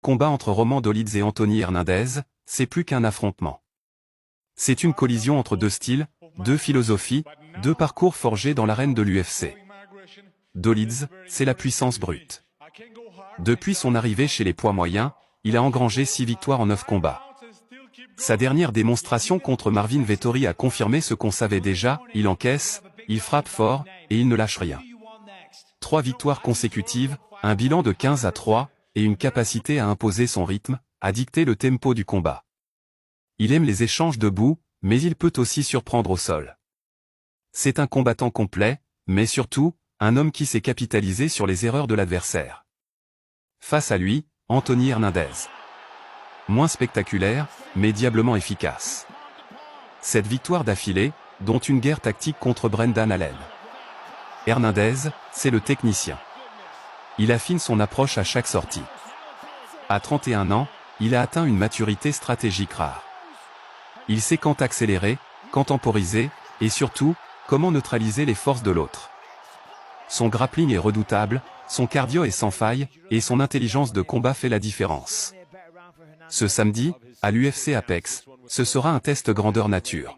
combat entre Roman Dolidze et Anthony Hernandez, c'est plus qu'un affrontement. C'est une collision entre deux styles, deux philosophies, deux parcours forgés dans l'arène de l'UFC. Dolidze, c'est la puissance brute. Depuis son arrivée chez les poids moyens, il a engrangé 6 victoires en 9 combats. Sa dernière démonstration contre Marvin Vettori a confirmé ce qu'on savait déjà, il encaisse, il frappe fort, et il ne lâche rien. 3 victoires consécutives, un bilan de 15-3, et une capacité à imposer son rythme, à dicter le tempo du combat. Il aime les échanges debout, mais il peut aussi surprendre au sol. C'est un combattant complet, mais surtout, un homme qui sait capitaliser sur les erreurs de l'adversaire. Face à lui, Anthony Hernandez. Moins spectaculaire, mais diablement efficace. Cette victoire d'affilée, dont une guerre tactique contre Brendan Allen. Hernandez, c'est le technicien. Il affine son approche à chaque sortie. À 31 ans, il a atteint une maturité stratégique rare. Il sait quand accélérer, quand temporiser, et surtout, comment neutraliser les forces de l'autre. Son grappling est redoutable, son cardio est sans faille, et son intelligence de combat fait la différence. Ce samedi, à l'UFC Apex, ce sera un test grandeur nature.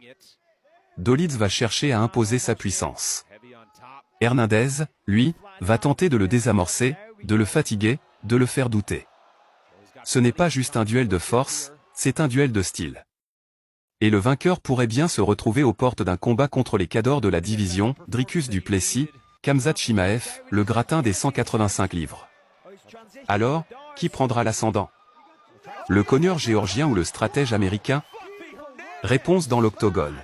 Dolidze va chercher à imposer sa puissance. Hernandez, lui, va tenter de le désamorcer, de le fatiguer, de le faire douter. Ce n'est pas juste un duel de force, c'est un duel de style. Et le vainqueur pourrait bien se retrouver aux portes d'un combat contre les cadors de la division, Dricus du Plessis, Khamzat Chimaev, le gratin des 185 livres. Alors, qui prendra l'ascendant? Le cogneur géorgien ou le stratège américain? Réponse dans l'octogone.